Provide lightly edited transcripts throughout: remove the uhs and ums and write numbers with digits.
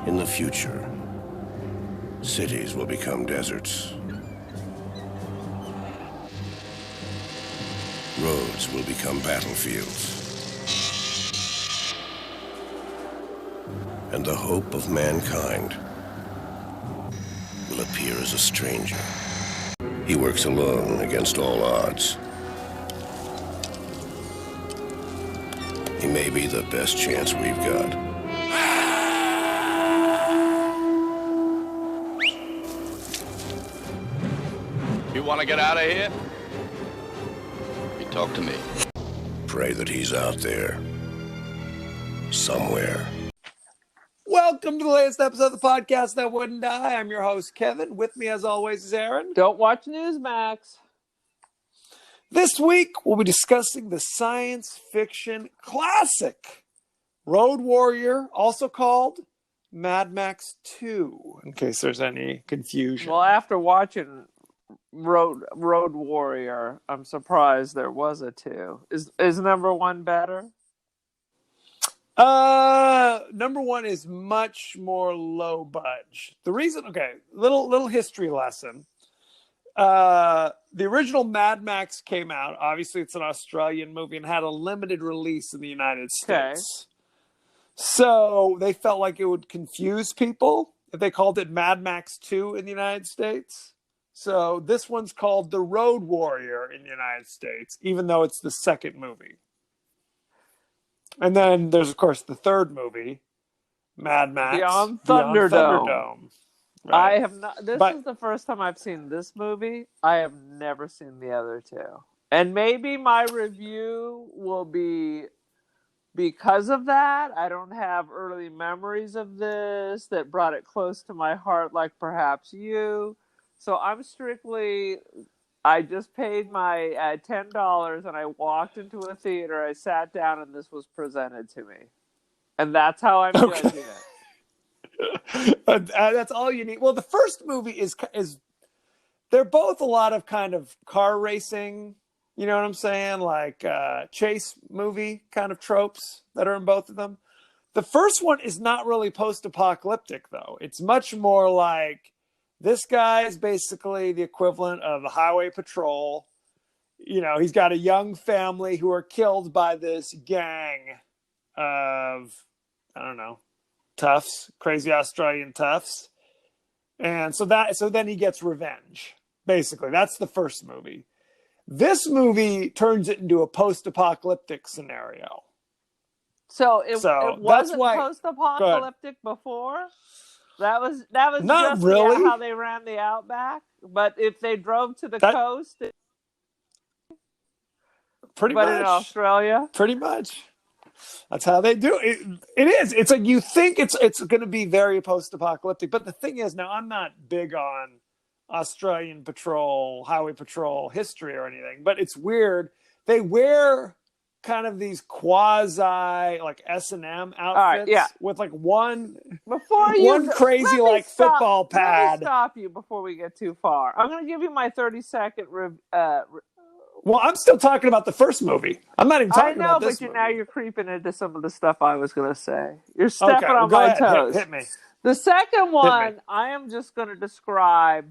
In the future, cities will become deserts. Roads will become battlefields. And the hope of mankind will appear as a stranger. He works alone against all odds. He may be the best chance we've got. You want to get out of here? You talk to me. Pray that he's out there. Somewhere. Welcome to the latest episode of the podcast that wouldn't die. I'm your host, Kevin. With me, as always, is Aaron. Don't watch Newsmax. This week, we'll be discussing the science fiction classic, Road Warrior, also called Mad Max 2, in case there's any confusion. Well, after watching Road Warrior, I'm surprised there was a 2. Is number 1 better? Number 1 is much more low budge. The reason, little history lesson. The original Mad Max came out. Obviously, it's an Australian movie and had a limited release in the United States. Okay. So they felt like it would confuse people if they called it Mad Max 2 in the United States. So this one's called The Road Warrior in the United States, even though it's the second movie. And then there's, of course, the third movie, Mad Max Beyond Thunderdome. Right. I have not. This is the first time I've seen this movie. I have never seen the other 2, and maybe my review will be because of that. I don't have early memories of this that brought it close to my heart, like perhaps you. So I'm strictly. I just paid my $10, and I walked into a theater. I sat down, and this was presented to me, and that's how I'm judging it. That's all you need. Well, the first movie is they're both a lot of kind of car racing, you know what I'm saying? Like chase movie kind of tropes that are in both of them. The first one is not really post-apocalyptic, though. It's much more like this guy is basically the equivalent of the highway patrol. You know, he's got a young family who are killed by this gang of, I don't know, toughs, crazy Australian toughs. And so then he gets revenge. Basically, that's the first movie. This movie turns it into a post-apocalyptic scenario. So it wasn't post-apocalyptic before? That was not just really how they ran the Outback. But if they drove to the coast, pretty much in Australia, pretty much. That's how they do it. It is. It's like you think it's going to be very post-apocalyptic, but the thing is, now I'm not big on Australian patrol, highway patrol history or anything, but it's weird. They wear kind of these quasi like S&M outfits with like one crazy like football pad. Let me stop you before we get too far. I'm going to give you my 30-second well, I'm still talking about the first movie. I'm not even talking about this movie. Now you're creeping into some of the stuff I was going to say. You're stepping on my toes. Hit me. The second one, I am just going to describe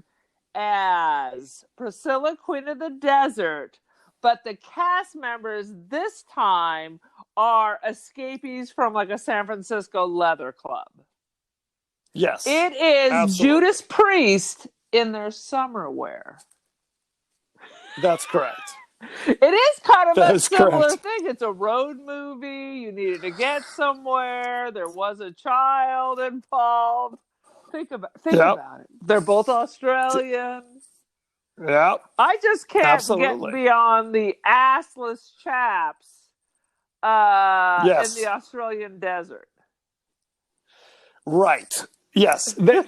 as Priscilla, Queen of the Desert, but the cast members this time are escapees from like a San Francisco leather club. Yes. It is absolutely. Judas Priest in their summer wear. That's correct. It is kind of a similar thing. It's a road movie. You needed to get somewhere. There was a child involved. Think about it. They're both Australian. Yeah. I just can't get beyond the assless chaps in the Australian desert. Right. Yes. There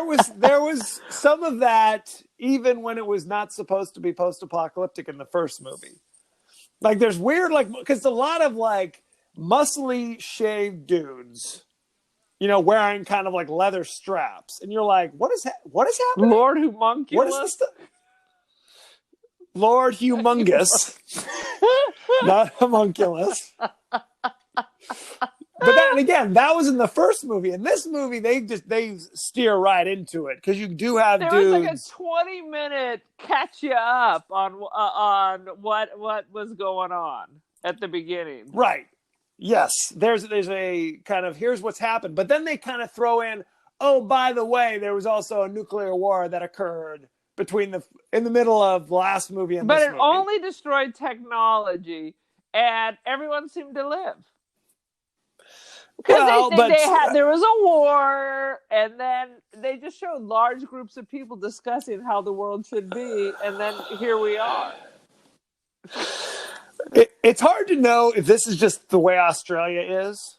was some of that even when it was not supposed to be post-apocalyptic in the first movie. Like there's weird, like, because a lot of like muscly shaved dudes, you know, wearing kind of like leather straps. And you're like, what is happening? Lord Humunculus. What is this stuff? Lord Humongous. Not homunculus. But then again, that was in the first movie. In this movie, they steer right into it because you do have There dudes. was like a 20-minute catch you up on what was going on at the beginning. Right. Yes. There's a kind of here's what's happened, but then they kind of throw in, oh, by the way, there was also a nuclear war that occurred in the middle of the last movie and but this it movie. only destroyed technology, and everyone seemed to live. Because there was a war, and then they just showed large groups of people discussing how the world should be, and then here we are. It's hard to know if this is just the way Australia is,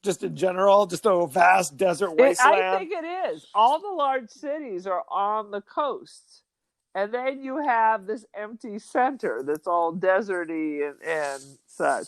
just in general, just a vast desert wasteland. I think it is. All the large cities are on the coast, and then you have this empty center that's all deserty and such.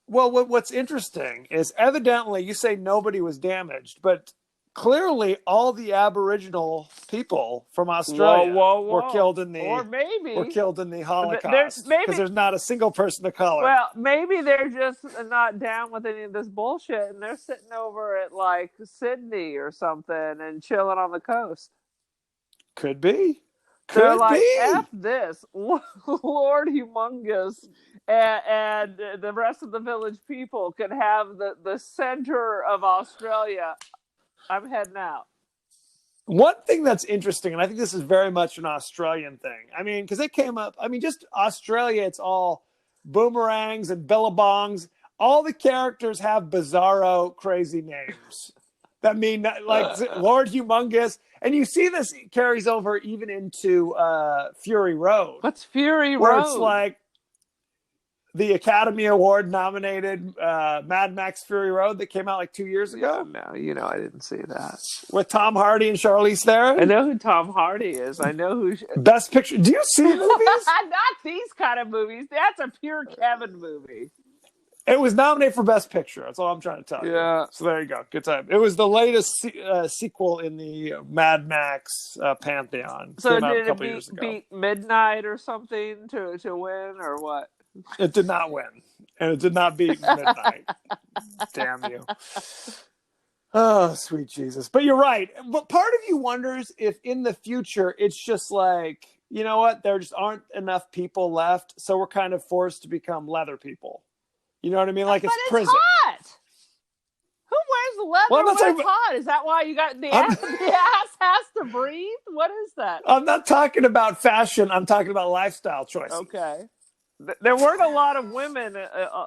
Well, what's interesting is evidently you say nobody was damaged, but clearly all the Aboriginal people from Australia were killed in the Holocaust because there's not a single person of color. Well, maybe they're just not down with any of this bullshit, and they're sitting over at like Sydney or something and chilling on the coast. Could be. They're like, F this, Lord Humongous, and the rest of the village people can have the center of Australia. I'm heading out. One thing that's interesting, and I think this is very much an Australian thing. I mean, because it came up, just Australia, it's all boomerangs and billabongs. All the characters have bizarro, crazy names that mean like Lord Humongous. And you see this carries over even into Fury Road. What's Fury Road? Where it's like the Academy Award nominated Mad Max Fury Road that came out like 2 years ago. No, I didn't see that. With Tom Hardy and Charlize Theron. I know who Tom Hardy is. I know who... Best Picture. Do you see movies? Not these kind of movies. That's a pure Kevin movie. It was nominated for Best Picture. That's all I'm trying to tell you. Yeah. So there you go. Good time. It was the latest sequel in the Mad Max pantheon. So did it beat Midnight or something to win, or what? It did not win. And it did not beat Midnight. Damn you. Oh, sweet Jesus. But you're right. But part of you wonders if in the future it's just like, you know what? There just aren't enough people left. So we're kind of forced to become leather people. You know what I mean? Like it's prison. Hot. Who wears the leather when it's hot? Is that why you got the ass has to breathe? What is that? I'm not talking about fashion. I'm talking about lifestyle choices. Okay. There weren't a lot of women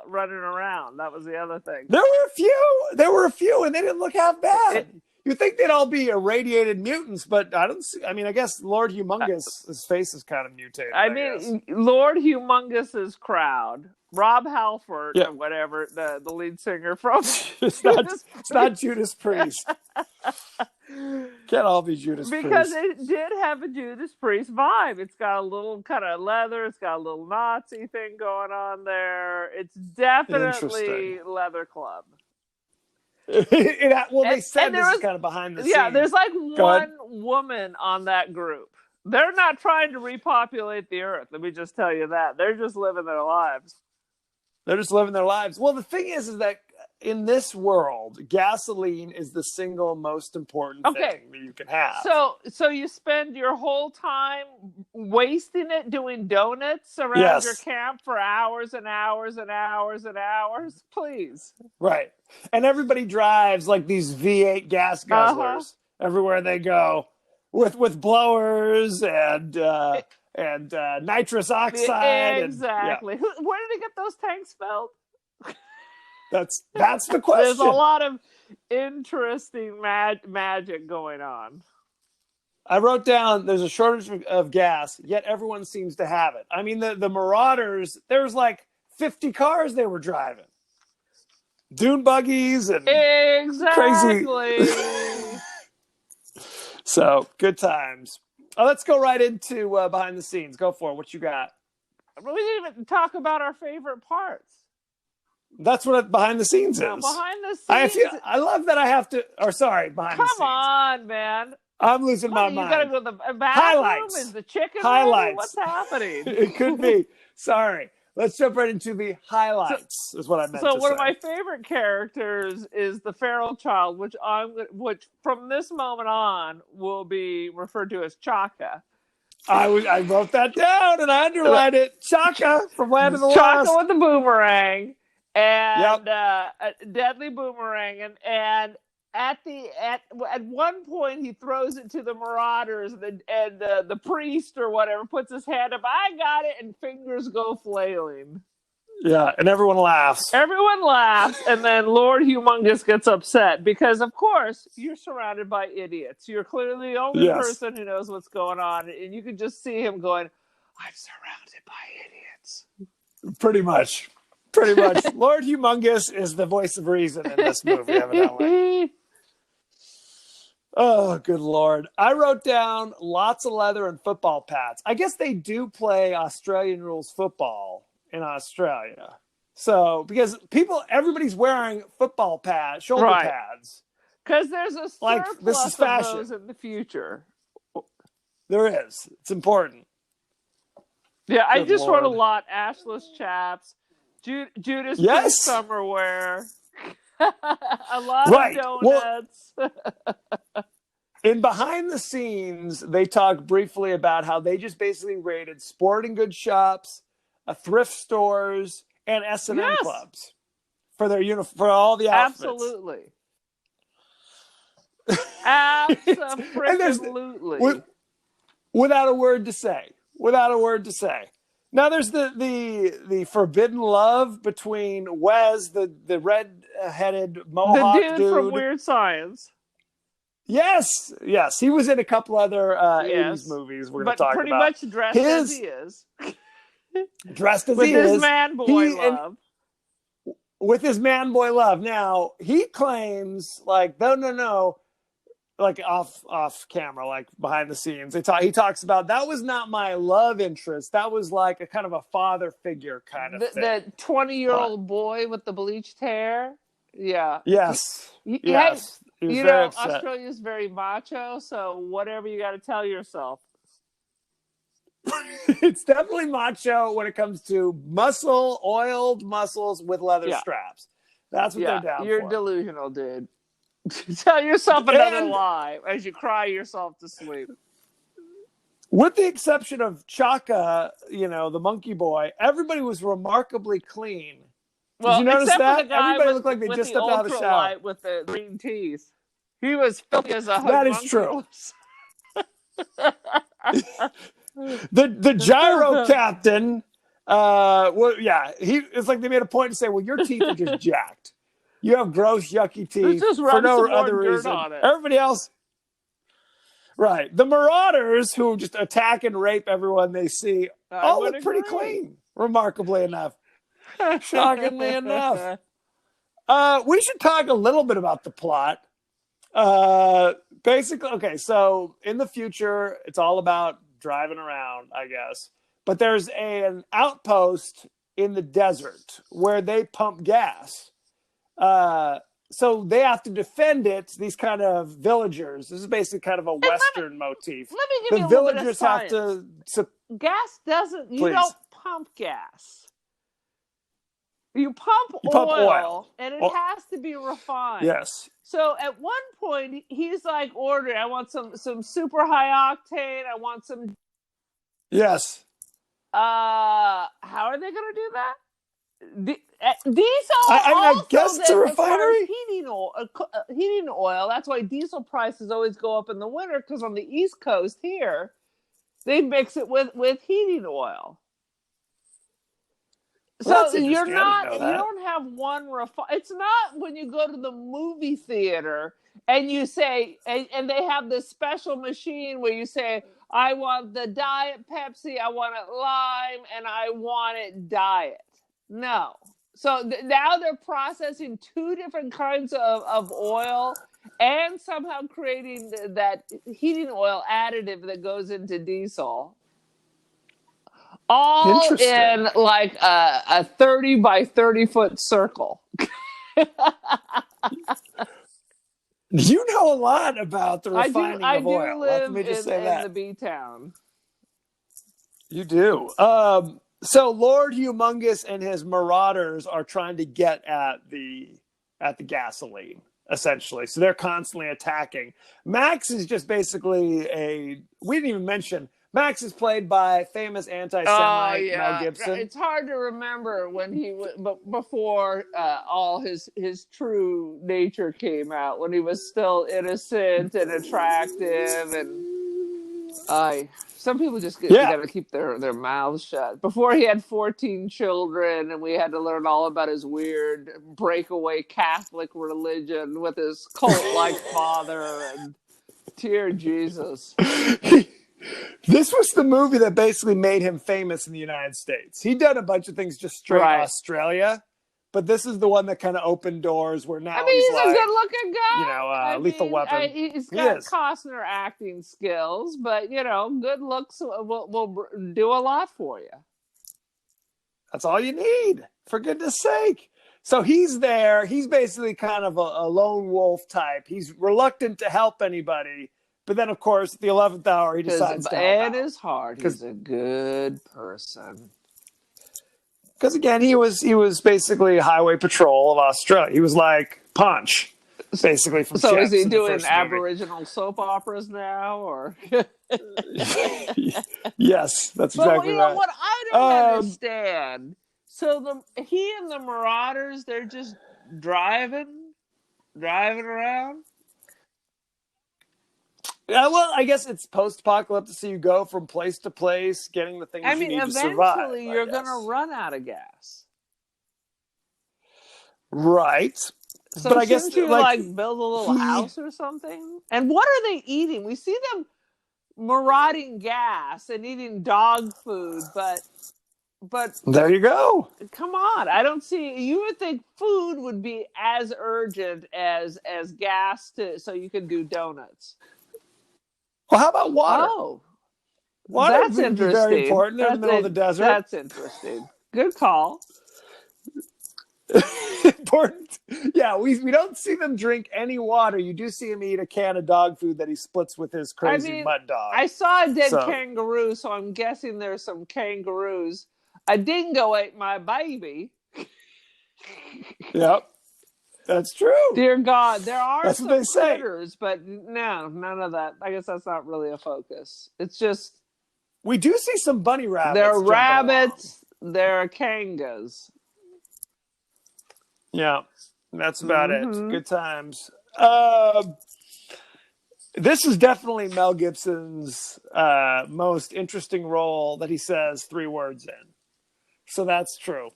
running around. That was the other thing. There were a few, and they didn't look half bad. You'd think they'd all be irradiated mutants, but I don't see. I mean, I guess Lord Humongous, his face is kind of mutated. I mean, Lord Humongous's crowd. Rob Halford or whatever, the lead singer from it's not Judas Priest. Can't all be Judas Priest. Because it did have a Judas Priest vibe. It's got a little kind of leather. It's got a little Nazi thing going on there. It's definitely Leather Club. They said this is kind of behind the scenes. Yeah, there's like one woman on that group. They're not trying to repopulate the earth. Let me just tell you that. They're just living their lives. They're just living their lives. Well, the thing is that in this world, gasoline is the single most important thing that you can have. So you spend your whole time wasting it doing donuts around your camp for hours and hours and hours and hours? Please. Right. And everybody drives like these V8 gas guzzlers everywhere they go with blowers and nitrous oxide. Exactly. Where did they get those tanks filled? That's the question. There's a lot of interesting magic going on. I wrote down there's a shortage of gas, yet everyone seems to have it. I mean, the Marauders, there's like 50 cars they were driving. Dune buggies and crazy. So, good times. Let's go right into behind the scenes. Go for it. What you got? We didn't even talk about our favorite parts. That's what behind the scenes is. Behind the scenes. I love that I have to. Or sorry, behind the scenes. Come on, man. I'm losing my mind. You gotta go to the bathroom. Highlights. Is the chicken Highlights. ready? What's happening? It could be. Sorry. let's jump right into the highlights. Is what I meant to say. So one of my favorite characters is the feral child, which from this moment on will be referred to as Chaka. I wrote that down and I underlined it. Chaka from Land of the Chaka Lost. with the boomerang and a deadly boomerang, and at one point he throws it to the Marauders, and the priest or whatever puts his hand up. I got it, and fingers go flailing. Yeah, and everyone laughs. Everyone laughs, and then Lord Humongous gets upset because, of course, you're surrounded by idiots. You're clearly the only person who knows what's going on, and you can just see him going, "I'm surrounded by idiots." Pretty much. Lord Humongous is the voice of reason in this movie, evidently. Oh, good Lord. I wrote down lots of leather and football pads. I guess they do play Australian rules football in Australia. So, because everybody's wearing football pads, shoulder pads. Because there's a surplus of those in the future. There is. It's important. Yeah, I just wrote a lot. Ashless chaps, Judas Priest summer wear. A lot of donuts. Well, in behind the scenes, they talk briefly about how they just basically raided sporting goods shops, thrift stores, and S&M clubs for their for all the outfits. Absolutely. Absolutely. Without a word to say. Now there's the forbidden love between Wes, the red-headed Mohawk dude from Weird Science. Yes, he was in a couple other 80s movies we're going to talk about. But pretty much dressed as he is. Dressed as he is. With his man boy love. Now, he claims, no, like off camera, like behind the scenes. He talks about, that was not my love interest. That was like a kind of a father figure kind of thing. The 20-year-old boy with the bleached hair. Yeah. Yes. Yes. You know, Australia's very macho, so whatever you got to tell yourself. It's definitely macho when it comes to oiled muscles with leather straps. That's what they're down for. You're delusional, dude. Tell yourself another lie as you cry yourself to sleep. With the exception of Chaka, the monkey boy, everybody was remarkably clean. Did you notice that? Everybody looked like they just stepped out of the shower. With the green teeth. He was filthy as a hug. That is true. The gyro captain, it's like they made a point to say, well, your teeth are just jacked. You have gross, yucky teeth for no other reason. Everybody else, right? The Marauders, who just attack and rape everyone they see, all look pretty clean, remarkably enough. Shockingly enough. We should talk a little bit about the plot. Basically, okay, so in the future, it's all about driving around, I guess. But there's an outpost in the desert where they pump gas. So they have to defend it, these kind of villagers. This is basically kind of a Western motif. Let me give you a little bit of science. Have to... Gas doesn't... You don't pump gas. You pump oil, and it has to be refined. Yes. So at one point, he's like ordering, I want some super high octane. I want some... Yes. How are they going to do that? Diesel I guess it's a refinery. Heating oil. That's why diesel prices always go up in the winter, because on the East Coast here, they mix it with heating oil. So you don't have one it's not when you go to the movie theater and you say, and they have this special machine where you say, I want the Diet Pepsi, I want it lime, and I want it diet. No. So now they're processing two different kinds of oil and somehow creating that heating oil additive that goes into diesel. All in like a 30 by 30 foot circle. You know a lot about the refining of oil. I do live in the B-town. You do. So Lord Humongous and his marauders are trying to get at the gasoline, essentially. So they're constantly attacking. Max is just basically we didn't even mention Max is played by famous anti-Semite Mel Gibson. It's hard to remember when but before all his true nature came out, when he was still innocent and attractive, and some people just got to keep their mouths shut. Before he had 14 children, and we had to learn all about his weird breakaway Catholic religion with his cult-like father, and dear Jesus. This was the movie that basically made him famous in the United States. He'd done a bunch of things just straight Australia, but this is the one that kind of opened doors where now he's like, a good-looking guy. Lethal Weapon. He's got Costner acting skills, but, good looks will do a lot for you. That's all you need, for goodness sake. So he's there. He's basically kind of a lone wolf type. He's reluctant to help anybody. But then, of course, at the 11th hour, he decides to help out. And his heart, he's a good person. Because again, he was basically Highway Patrol of Australia. He was like Punch, basically. From so is he doing Aboriginal soap operas now, or? Yes, that's exactly right. What I don't understand. So he and the Marauders, they're just driving around. Yeah, well, I guess it's post-apocalyptic, so you go from place to place, getting the things you need to survive. Eventually you're going to run out of gas. Right. So but I guess you build a little house or something? And what are they eating? We see them marauding gas and eating dog food, but there you go. Come on. I don't see. You would think food would be as urgent as gas so you can do donuts. Well, how about water? Oh, water that's interesting. Very important in the middle of the desert. That's interesting. Good call. Important. Yeah, we don't see them drink any water. You do see him eat a can of dog food that he splits with his crazy mud dog. I saw a dead kangaroo, so I'm guessing there's some kangaroos. A dingo ate my baby. Yep. That's true. Dear God, there are some critters, but no, none of that. I guess that's not really a focus. It's just... We do see some bunny rabbits. There are rabbits. There are kangas. Yeah, that's about it. Good times. This is definitely Mel Gibson's most interesting role that he says 3 words in. So that's true.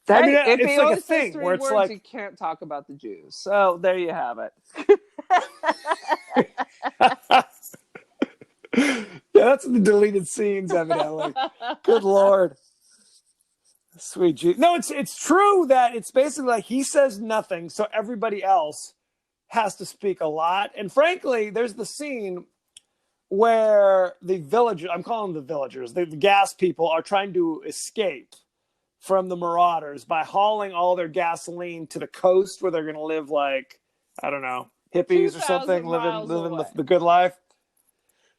I mean, if it's he like a thing where it's like he can't talk about the Jews. So there you have it. Yeah, that's the deleted scenes, evidently. Good Lord. Sweet Jesus. No, it's true that it's basically like he says nothing, so everybody else has to speak a lot. And frankly, there's the scene where the villagers, I'm calling them the villagers, the gas people are trying to escape from the Marauders by hauling all their gasoline to the coast where they're going to live like, I don't know, hippies or something, living the good life.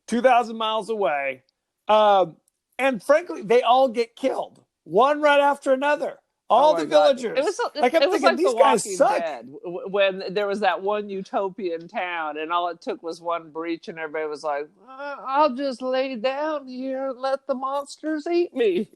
2,000 miles away. And frankly, they all get killed. One right after another. All the villagers. It was like these guys suck. Dead, when there was that one utopian town, and all it took was one breach, and everybody was like, "I'll just lay down here and let the monsters eat me."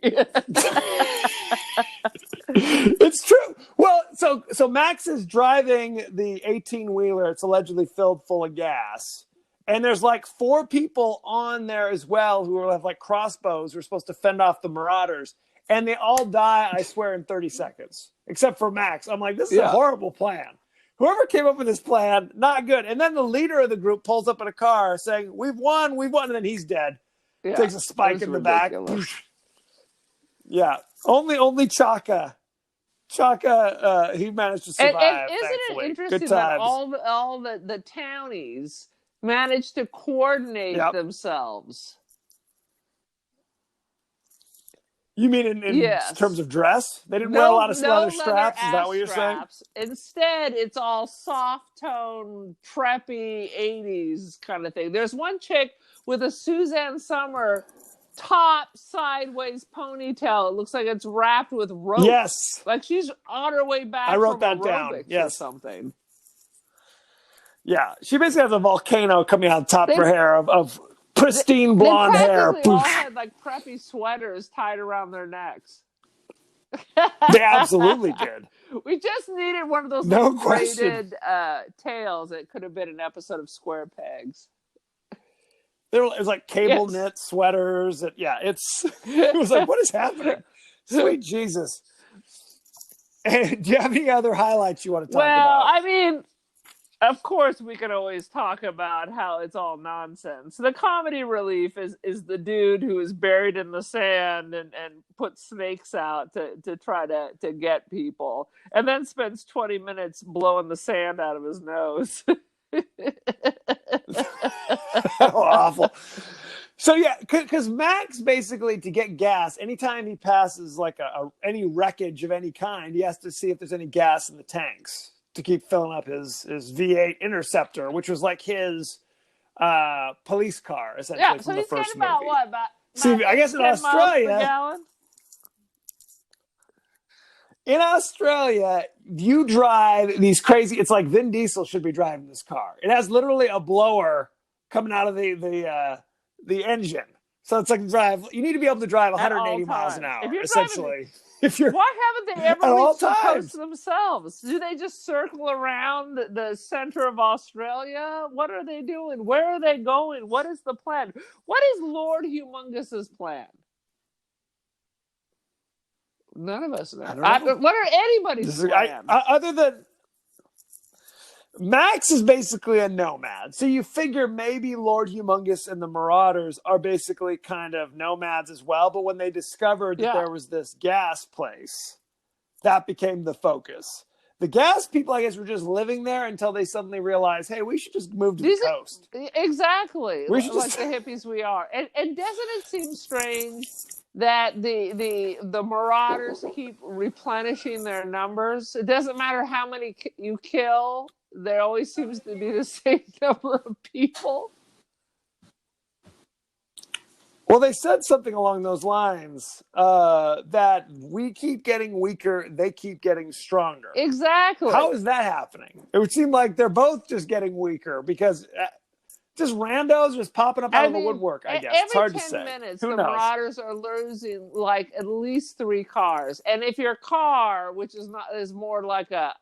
It's true. Well, so Max is driving the 18-wheeler. It's allegedly filled full of gas. And there's like 4 people on there as well who have like crossbows who are supposed to fend off the Marauders. And they all die, I swear, in 30 seconds. Except for Max. I'm like, this is a horrible plan. Whoever came up with this plan, not good. And then the leader of the group pulls up in a car saying, we've won. And then he's dead. Yeah, takes a spike in the back. Yeah. Only Chaka. He managed to survive. And isn't it interesting that all the townies managed to coordinate themselves? You mean in terms of dress? They didn't wear a lot of leather straps? Is that what you're saying? Instead, it's all soft tone, preppy 80s kind of thing. There's one chick with a Suzanne Sommer top sideways ponytail. It looks like it's wrapped with rope. Yes. Like she's on her way back I wrote from that down. aerobics or Yes. something. Yeah. She basically has a volcano coming out of the top of her hair of pristine blonde they hair. practically all had like preppy sweaters tied around their necks. They absolutely did. We just needed one of those No little question. braided tails. It could have been an episode of Square Pegs. It was like cable Yes. knit sweaters. It was like, what is happening? Sweet Jesus. And do you have any other highlights you want to talk Well, about? I mean, of course, we can always talk about how it's all nonsense. The comedy relief is the dude who is buried in the sand and puts snakes out to try to get people, and then spends 20 minutes blowing the sand out of his nose. How awful. So yeah, because Max basically, to get gas, anytime he passes like any wreckage of any kind, he has to see if there's any gas in the tanks to keep filling up his V8 Interceptor, which was like his police car, essentially, Yeah, from so the he's first getting about movie. what? About See, I guess in 10 miles per Australia, gallon? you drive these crazy. It's like Vin Diesel should be driving this car. It has literally a blower coming out of the engine. So it's like you need to be able to drive At all 180 miles an times. hour, If you're essentially. If you're Why haven't they ever At all reached the times. coast themselves? Do they just circle around the center of Australia? What are they doing? Where are they going? What is the plan? What is Lord Humongous's plan? None of us know. I don't know. What are anybody's plans? Other than Max is basically a nomad. So you figure maybe Lord Humongous and the Marauders are basically kind of nomads as well. But when they discovered that there was this gas place, that became the focus. The gas people, I guess, were just living there until they suddenly realized, hey, we should just move to the coast. Exactly. We should like just... the hippies we are. And doesn't it seem strange that the Marauders keep replenishing their numbers? It doesn't matter how many you kill. There always seems to be the same number of people. Well, they said something along those lines, that we keep getting weaker, they keep getting stronger. Exactly. How is that happening? It would seem like they're both just getting weaker because just randos just popping up out of the woodwork, I guess. It's hard to say. Every 10 minutes, Who the knows? Marauders are losing like at least 3 cars. And if your car, which is more like a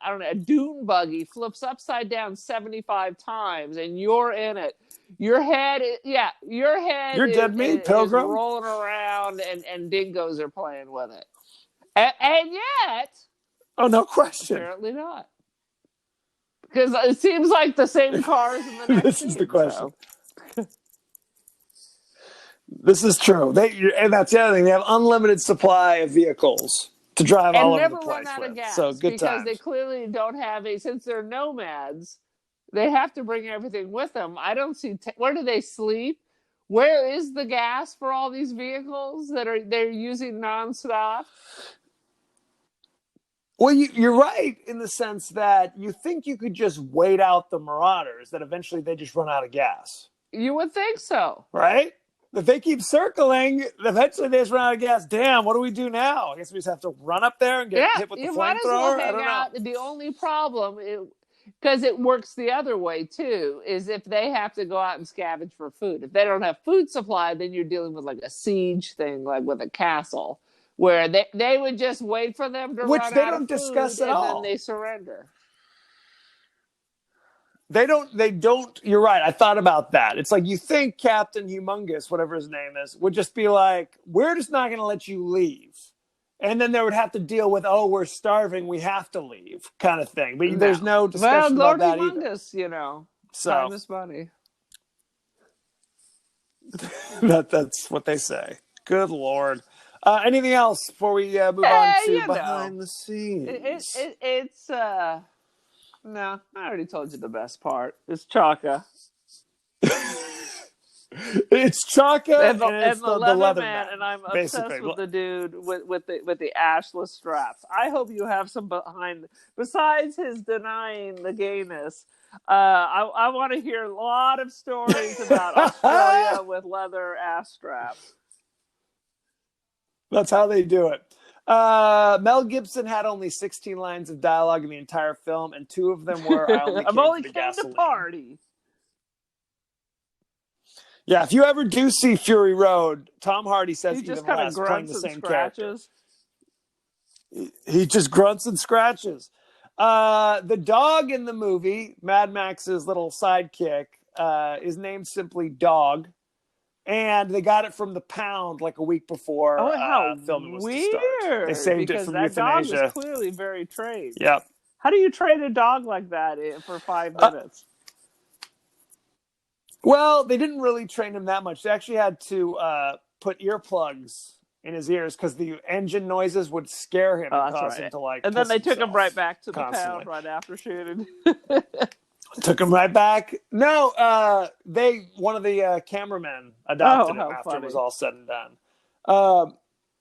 dune buggy, flips upside down 75 times and you're in it, your head dead meat, Pilgrim. is rolling around and dingoes are playing with it. And yet, oh, no question. apparently not. Because it seems like the same cars in the next This is the scene, question. so. This is true. And that's the other thing. They have unlimited supply of vehicles to drive all over the place And never run out of gas. So good because times. they clearly don't have since they're nomads, they have to bring everything with them. I don't see, where do they sleep? Where is the gas for all these vehicles they're using nonstop? Well, you're right in the sense that you think you could just wait out the Marauders, that eventually they just run out of gas. You would think so. Right? If they keep circling, eventually they just run out of gas. Damn, what do we do now? I guess we just have to run up there and get hit with the you might as flamethrower? well hang out. The only problem, because it works the other way too, is if they have to go out and scavenge for food. If they don't have food supply, then you're dealing with like a siege thing, like with a castle, where they would just wait for them to run out of food. Which they don't discuss at all. And then they surrender. They don't, you're right. I thought about that. It's like you think Captain Humongous, whatever his name is, would just be like, we're just not going to let you leave. And then they would have to deal with, oh, we're starving, we have to leave, kind of thing. But there's no discussion about that either. Lord Humongous, so, time is money. That's what they say. Good Lord. Anything else before we move on to behind the scenes? It's no, I already told you the best part. It's Chaka. It's Chaka and the leather man, and I'm obsessed basically with the dude with the ashless straps. I hope you have some besides his denying the gayness. I want to hear a lot of stories about Australia with leather ass straps. That's how they do it. Mel Gibson had only 16 lines of dialogue in the entire film, and 2 of them were, "I only I've came only for the came gasoline." to party. Yeah, if you ever do see Fury Road, Tom Hardy says He just even kind of less, playing grunts the and same character. scratches. He just grunts and scratches. The dog in the movie, Mad Max's little sidekick, is named simply Dog. And they got it from the pound like a week before Oh, how filming was to start. They weird! saved it Because from that dog euthanasia. is clearly very trained. Yep. How do you train a dog like that for 5 minutes? Well, they didn't really train him that much. They actually had to put earplugs in his ears because the engine noises would scare him and cause him to like. And then they took him right back to the constantly. pound right after shooting. Took him right back. No, one of the cameramen adopted him after it was all said and done.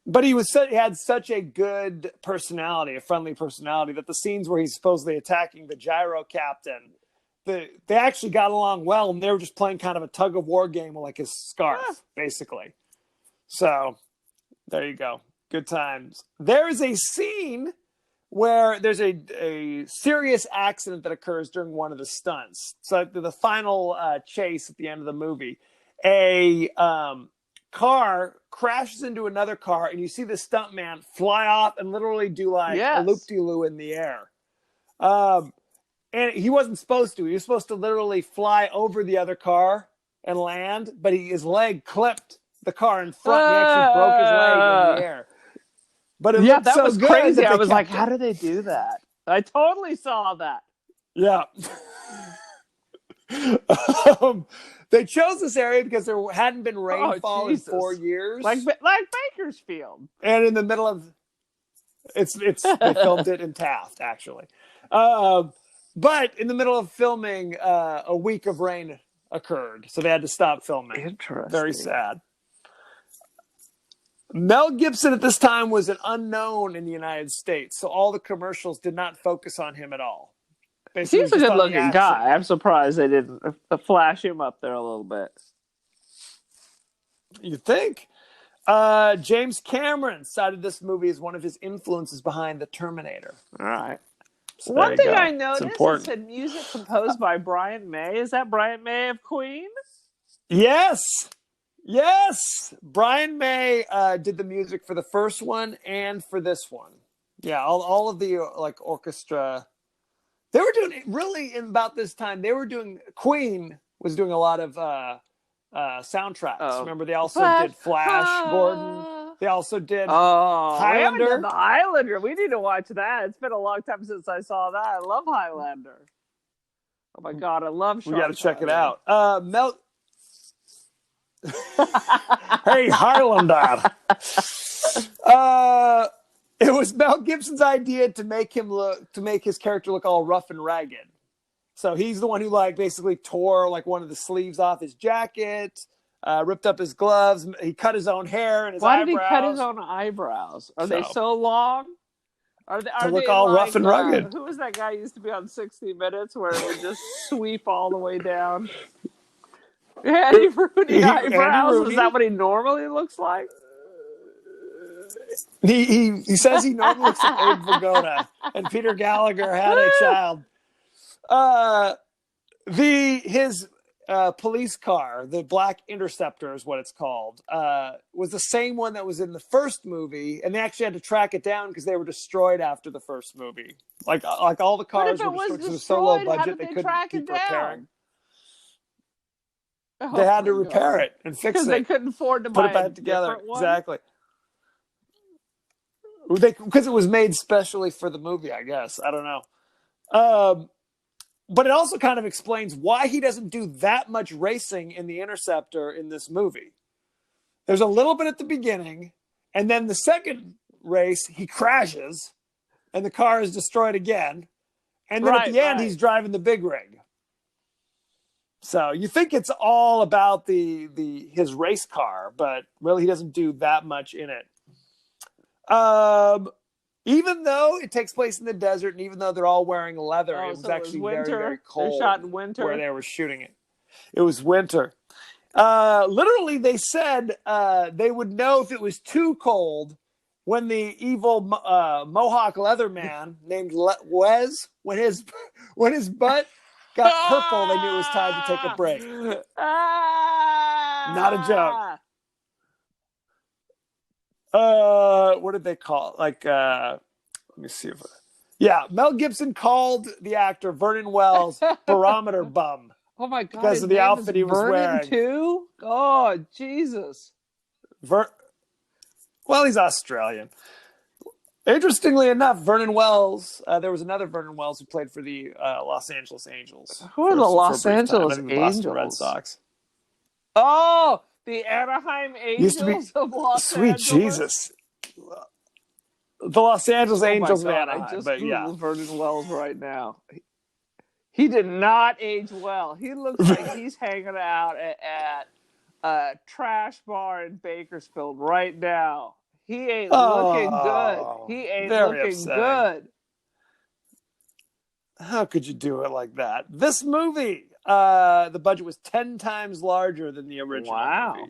But he had such a good personality, a friendly personality, that the scenes where he's supposedly attacking the gyro captain, they actually got along well, and they were just playing kind of a tug of war game with like his scarf, basically. So there you go. Good times. There is a scene where there's a serious accident that occurs during one of the stunts. So the final chase at the end of the movie, a car crashes into another car, and you see the stuntman fly off and literally do like a loop-de-loo in the air. And he wasn't supposed to. He was supposed to literally fly over the other car and land, but his leg clipped the car in front, and he actually broke his leg in the air. But it looked that so was good crazy. that I was like, how do they do that? I totally saw that. Yeah. They chose this area because there hadn't been rainfall in 4 years. Like Bakersfield. And in the middle of they filmed it in Taft, actually. But in the middle of filming, a week of rain occurred, so they had to stop filming. Interesting. Very sad. Mel Gibson at this time was an unknown in the United States, so all the commercials did not focus on him at all. Basically, he's a good-looking guy. I'm surprised they didn't flash him up there a little bit. You think? James Cameron cited this movie as one of his influences behind The Terminator. All right. So one thing I noticed, it said music composed by Brian May. Is that Brian May of Queen? Yes. Brian May did the music for the first one and for this one. Yeah, all of the orchestra. They were doing really in about this time. They were doing Queen was doing a lot of soundtracks. Remember, they also did Flash Gordon. They also did Highlander. We haven't done the Highlander. We need to watch that. It's been a long time since I saw that. I love Highlander. Oh my God, I love Sean We got to check Connery. it out. Mel. Hey, Highlander. It was Mel Gibson's idea to make his character look all rough and ragged. So he's the one who basically tore one of the sleeves off his jacket, ripped up his gloves. He cut his own hair and his eyebrows. Why did he cut his own eyebrows? Are they so long? Are to look all rough and rugged. Who was that guy who used to be on 60 Minutes where it would just sweep all the way down? Andy Rooney eyebrows? Is that what he normally looks like? He says he normally looks like Abe Vigoda, and Peter Gallagher had a child. His police car, the Black Interceptor is what it's called, was the same one that was in the first movie, and they actually had to track it down because they were destroyed after the first movie. Like all the cars were destroyed because it was so low budget they couldn't keep repairing. They had to repair it and fix it. Because they couldn't afford to put buy it back together. One? Exactly. Because it was made specially for the movie, I guess. I don't know. But it also kind of explains why he doesn't do that much racing in the Interceptor in this movie. There's a little bit at the beginning, and then the second race, he crashes, and the car is destroyed again. And then at the end, he's driving the big rig. So you think it's all about his race car, but really he doesn't do that much in it. Even though it takes place in the desert, and even though they're all wearing leather, it was actually very, very cold. They shot in winter where they were shooting it. It was winter. Literally, they said they would know if it was too cold when the evil Mohawk leather man named Wes, when his butt got purple, they knew it was time to take a break. Not a joke. What did they call it? Like, let me see if. Yeah, Mel Gibson called the actor Vernon Wells barometer bum. Oh my god! Because of the outfit he was Vernon wearing. Too? Oh Jesus! Well, he's Australian. Interestingly enough, Vernon Wells. There was another Vernon Wells who played for the Los Angeles Angels. Who are the Los Angeles Angels? Boston Red Angels? Sox. Oh, the Anaheim Angels of Los Sweet Angeles. Jesus. The Los Angeles Angels Oh my of God, Anaheim. I just But yeah, Googled Vernon Wells right now. He did not age well. He looks like he's hanging out at a trash bar in Bakersfield right now. He ain't looking good. He ain't looking upsetting. good. How could you do it like that? This movie, the budget was 10 times larger than the original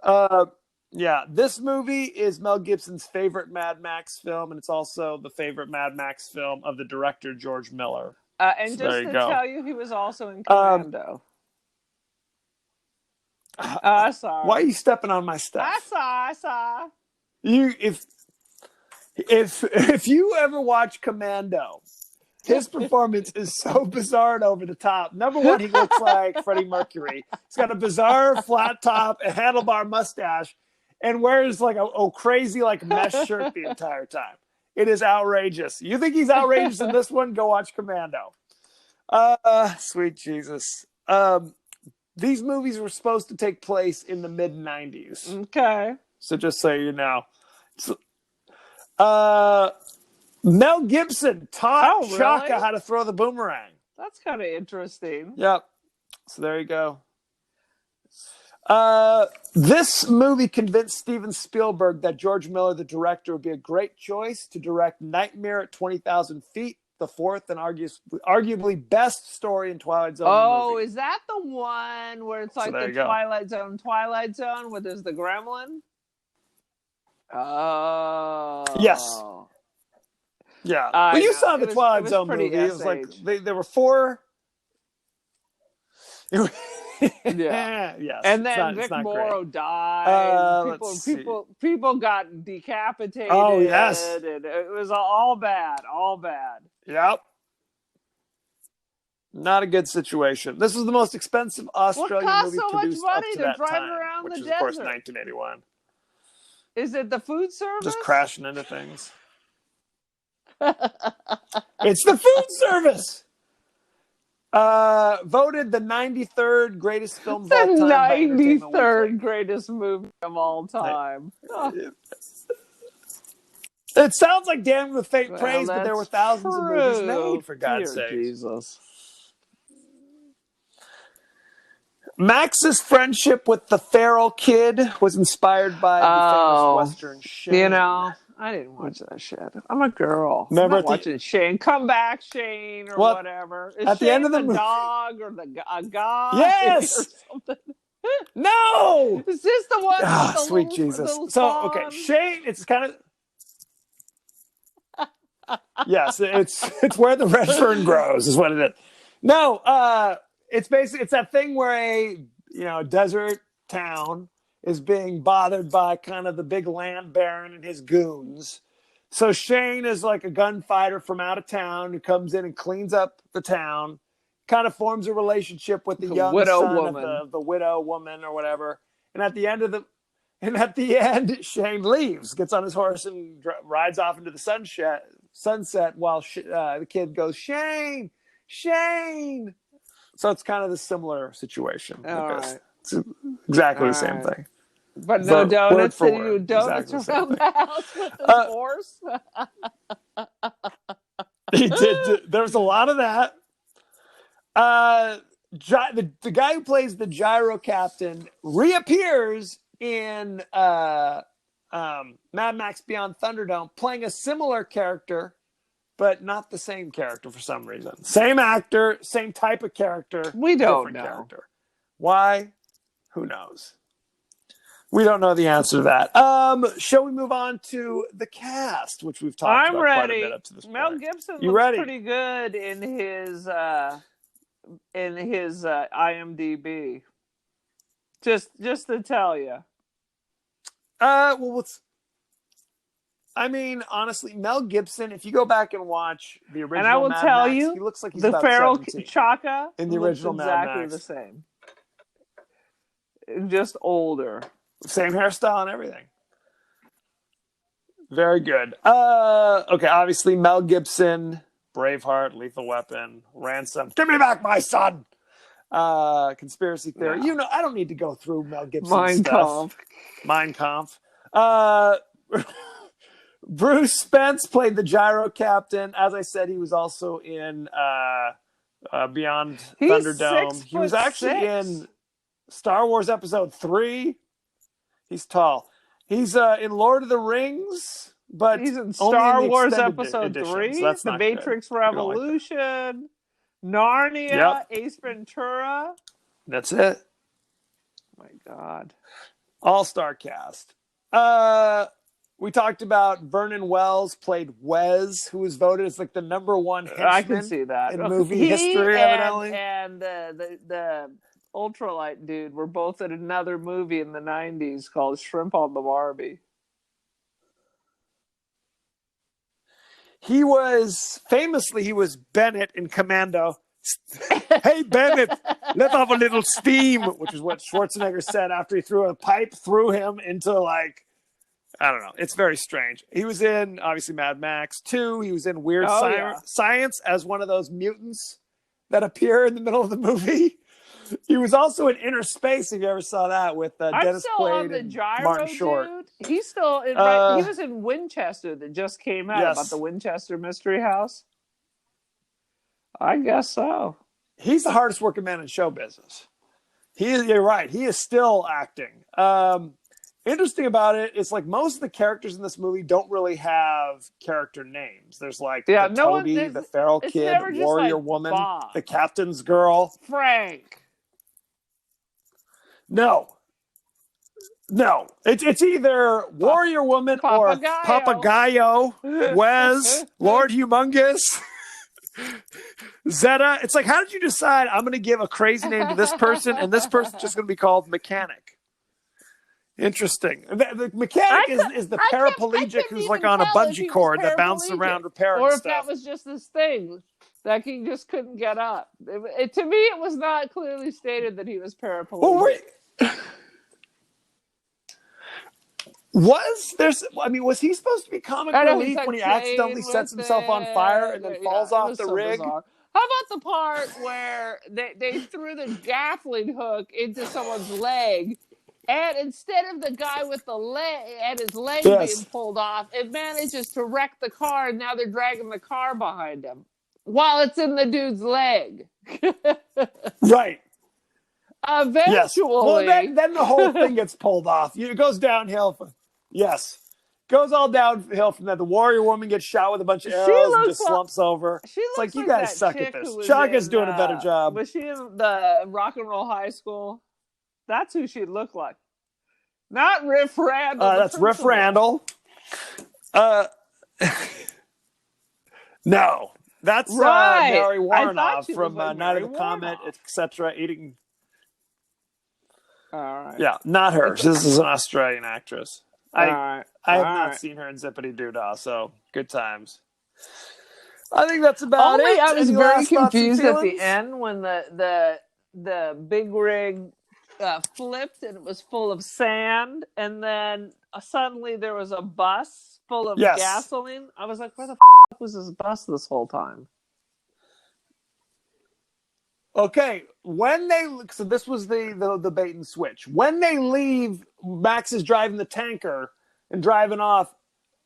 movie. Yeah, this movie is Mel Gibson's favorite Mad Max film, and it's also the favorite Mad Max film of the director, George Miller. And so just to tell you, he was also in Commando. Sorry. Why are you stepping on my stuff? I saw. You, if you ever watch Commando, his performance is so bizarre and over the top. Number one, he looks like Freddie Mercury. He's got a bizarre flat top, a handlebar mustache, and wears like a crazy like mesh shirt the entire time. It is outrageous. You think he's outrageous in this one? Go watch Commando. Sweet Jesus. These movies were supposed to take place in the mid-90s. Okay. So just so you know. Mel Gibson taught Chaka how to throw the boomerang. That's kind of interesting. Yep. So there you go. This movie convinced Steven Spielberg that George Miller, the director, would be a great choice to direct Nightmare at 20,000 Feet, the fourth and arguably best story in Twilight Zone. Oh, is that the one where it's like the Twilight Zone, where there's the gremlin? Oh. Yes. Yeah. Well, you saw the Twilight Zone movie. It was like there were four. Yeah. Yes. And then Vic Morrow died. People got decapitated. Oh, yes. And it was all bad. All bad. Yep. Not a good situation. This was the most expensive Australian movie produced up to that time, which is, of course, 1981. Is it the food service? Just crashing into things. It's the food service. Voted the 93rd greatest film of all time. The 93rd greatest movie of all time. It sounds like Damned with Faint Praise, but there were thousands of movies made, for God's sake. Jesus. Max's friendship with the feral kid was inspired by the famous Western Shane. You know, I didn't watch that shit. I'm a girl. Remember I'm not watching Shane. Come back, Shane, or whatever. Is at the end of the dog or a guy? Yes. Or something? No. Is this the one? Ah, with the sweet little, Jesus. little So fawn? okay, Shane. It's kind of. Yes, it's where the red fern grows is what it is. No, it's basically that thing where a desert town is being bothered by kind of the big land baron and his goons. So Shane is like a gunfighter from out of town who comes in and cleans up the town, kind of forms a relationship with the young son of the widow woman or whatever. And at the end, Shane leaves, gets on his horse and rides off into the sunset while the kid goes, Shane, Shane. So it's kind of the similar situation. Right. It's exactly the same thing. But no donuts. Did you do donuts around the house with his horse? He did. There was a lot of that. The guy who plays the gyro captain reappears in Mad Max Beyond Thunderdome, playing a similar character, but not the same character for some reason. Same actor, same type of character. We don't know. Character. Why? Who knows? We don't know the answer to that. Shall we move on to the cast, which we've talked I'm about ready. quite a bit up to this Mel point? Gibson You looks ready? pretty good in his IMDb. Just to tell you. Well, I mean, honestly, Mel Gibson, if you go back and watch the original And I will Mad tell Max, you, he looks like he's the about feral 17 Chaka in the looks original Mad exactly Max. the same. Just older. Same hairstyle and everything. Very good. Okay, obviously Mel Gibson, Braveheart, Lethal Weapon, Ransom. Give me back my son. Conspiracy theory. Yeah. You know, I don't need to go through Mel Gibson's Mein stuff. Kampf. Mein Kampf. Bruce Spence played the gyro captain. As I said, he was also in Beyond Thunderdome. He was actually in Star Wars Episode 3. He's tall. He's in Lord of the Rings, but he's in Star Wars Episode edition, 3, so that's The not Matrix good. Revolution, Narnia, Yep. Ace Ventura. That's it. Oh my God. All-star cast. We talked about Vernon Wells played Wes, who was voted as like the number one henchman I can see that in movie history, evidently. And the ultralight dude were both in another movie in the 90s called Shrimp on the Barbie. He was Bennett in Commando. Hey, Bennett, let's have a little steam, which is what Schwarzenegger said after he threw a pipe through him into, like, I don't know. It's very strange. He was in, obviously, Mad Max 2. He was in Weird Science as one of those mutants that appear in the middle of the movie. He was also in Inner Space, if you ever saw that, with Dennis Quaid and Martin Short. Dude. He's still in, he was in Winchester that just came out about the Winchester Mystery House. I guess so. He's the hardest working man in show business. You're right. He is still acting. Interesting about it, it's like most of the characters in this movie don't really have character names. There's like the Toady, the feral kid, warrior woman, Bob. the captain's girl. Frank. No. It's either warrior woman or Papagayo, Wes, Lord Humongous, Zeta. It's like, how did you decide I'm going to give a crazy name to this person and this person's just going to be called Mechanic? Interesting. The mechanic is the paraplegic who's like on a bungee cord that bounces around repairing stuff. Or if stuff. that was just this thing that he just couldn't get up. To me, it was not clearly stated that he was paraplegic. Well, was he supposed to be comic relief when he accidentally sets himself on fire and then falls off the rig? Bizarre. How about the part where they threw the grappling hook into someone's leg, and instead of the guy with the leg and his leg being pulled off, it manages to wreck the car, and now they're dragging the car behind him while it's in the dude's leg. Right. Eventually. Yes. Well, then the whole thing gets pulled off. It goes downhill. Goes all downhill from that. The warrior woman gets shot with a bunch of arrows and just slumps over. It's like, you guys suck at this. Chaka's doing a better job. Was she in the Rock and Roll High School? That's who she'd look like. Not Riff Randall. That's Riff Randall. No. That's Mary Warnoff from Night of the Comet, etc. Eating. All right. Yeah, not her. This is an Australian actress. I have not seen her in Zippity Doodah, so good times. I think that's about it. I was very confused at the end when the big rig flipped and it was full of sand, and then suddenly there was a bus full of gasoline. I was like, where the f*** was this bus this whole time? Okay, so this was the bait and switch. When they leave, Max is driving the tanker and driving off.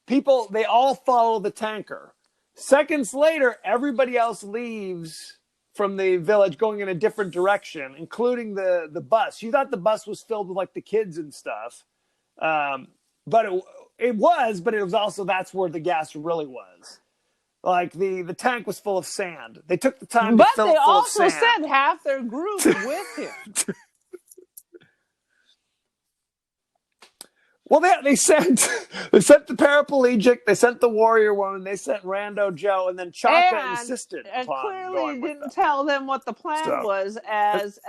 They all follow the tanker. Seconds later, everybody else leaves from the village going in a different direction, including the bus. You thought the bus was filled with like the kids and stuff. But it was also, that's where the gas really was. Like the tank was full of sand. They took the time to fill it full of sand. But they also sent half their group with him. Well, they sent the paraplegic, they sent the warrior woman, they sent Rando Joe, and then Chaka insisted upon clearly going with didn't them. tell them what the plan So- was, as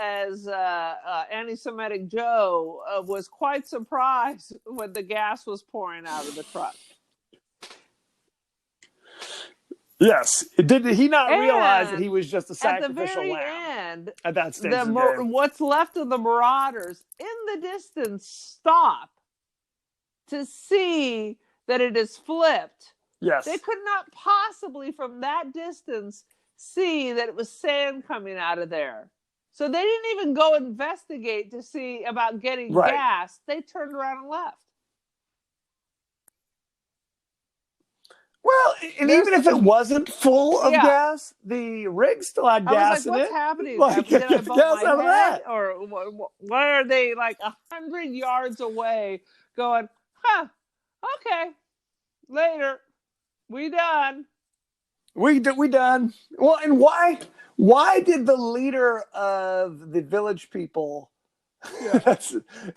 anti-Semitic Joe was quite surprised when the gas was pouring out of the truck. Yes, did he not And realize that he was just a At the sacrificial very lamb end, at that stage of the game? what's left of the Marauders in the distance stop to see that it is flipped. Yes, They could not possibly, from that distance, see that it was sand coming out of there. So they didn't even go investigate to see about getting Right. gas. They turned around and left. well, and even if it wasn't full of Yeah. gas, the rig still had I gas was like, in what's it. happening? Like, Did I get the bump gas my out of head? that. Or why are they like 100 yards away going, okay, later, we done. We done. Well, and why did the leader of the village people?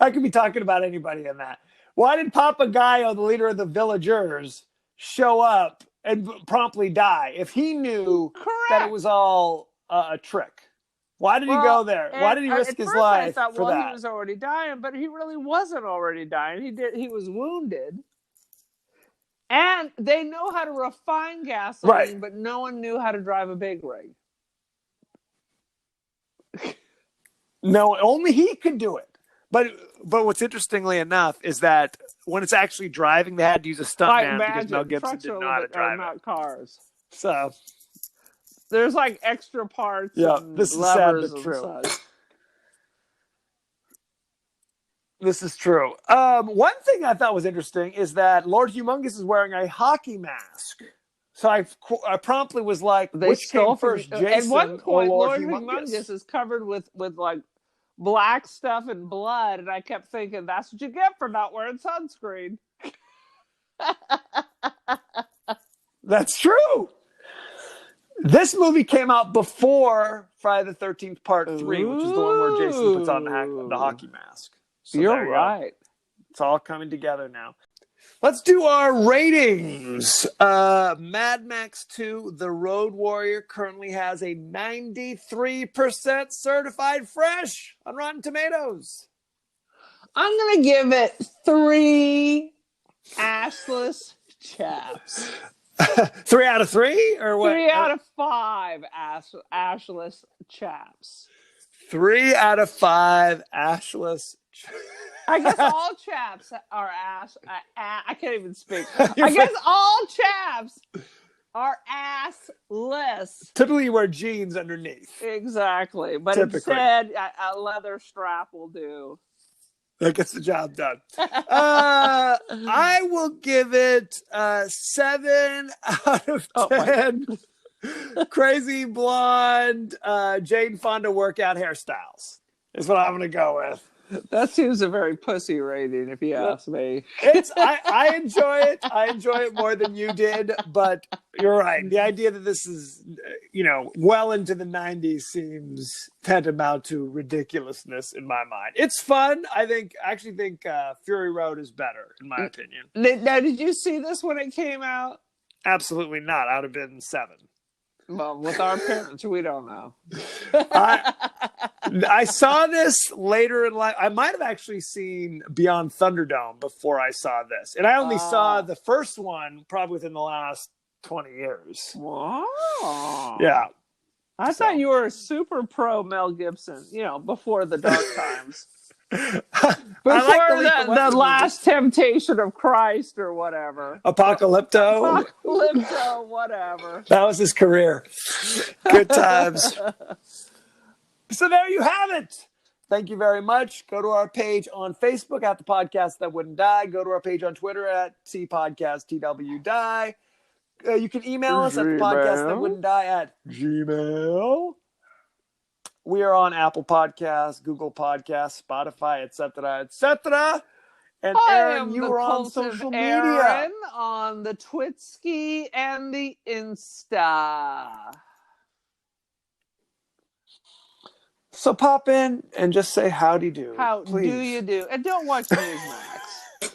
I could be talking about anybody in that. Why did Papagayo, the leader of the villagers, show up and promptly die if he knew that Correct. it was all a trick? Why did he go there? Why did he risk his life I thought, for well, that? he was already dying, but he really wasn't already dying. He was wounded. And they know how to refine gasoline, Right. but no one knew how to drive a big rig. No, only he could do it. But what's interestingly enough is that when it's actually driving, they had to use a stuntman because Mel Gibson trucks didn't are know how to drive it. not cars. So There's like extra parts. Yeah, and this is sad levers but and true. such. this is true. One thing I thought was interesting is that Lord Humongous is wearing a hockey mask. So I promptly was like, They which stole came first, from, Jason at one point, or Lord Lord Humongous is covered with like black stuff and blood, and I kept thinking, that's what you get for not wearing sunscreen. That's true. This movie came out before Friday the 13th Part 3, which is the one where Jason puts on the hockey mask. So there You're you go. right. It's all coming together now. Let's do our ratings. Mad Max 2, The Road Warrior, currently has a 93% certified fresh on Rotten Tomatoes. I'm going to give it 3 assless chaps. 3 out of 3? Or what? 3 out of 5 ashless chaps. 3 out of 5 ashless. I guess all chaps are ass. I can't even speak. I guess all chaps are assless. Typically, you wear jeans underneath. Exactly, but Typically. instead, a leather strap will do. That gets the job done. I will give it 7 out of 10. Crazy blonde Jane Fonda workout hairstyles is what I'm going to go with. That seems a very pussy rating, if you ask me. I enjoy it. I enjoy it more than you did, but you're right. The idea that this is, well into the 90s seems tantamount to ridiculousness in my mind. It's fun. I actually think Fury Road is better, in my opinion. Now, did you see this when it came out? Absolutely not. I would have been 7. Well, with our parents, we don't know. I saw this later in life. I might have actually seen Beyond Thunderdome before I saw this. And I only saw the first one probably within the last 20 years. Wow. Yeah. I thought you were super pro Mel Gibson, before the dark times. Before the last temptation of Christ or whatever. Apocalypto. Apocalypto, whatever. That was his career. Good times. So there you have it. Thank you very much. Go to our page on Facebook at The Podcast That Wouldn't Die. Go to our page on Twitter at CPodcastTWDie. You can email us at thepodcastthatwouldn'tdie at Gmail. We are on Apple Podcasts, Google Podcasts, Spotify, etc., etc. And Aaron, you were on social media. Aaron on the Twitski and the Insta. So pop in and just say howdy do. How please. do you do? And don't watch Newsmax.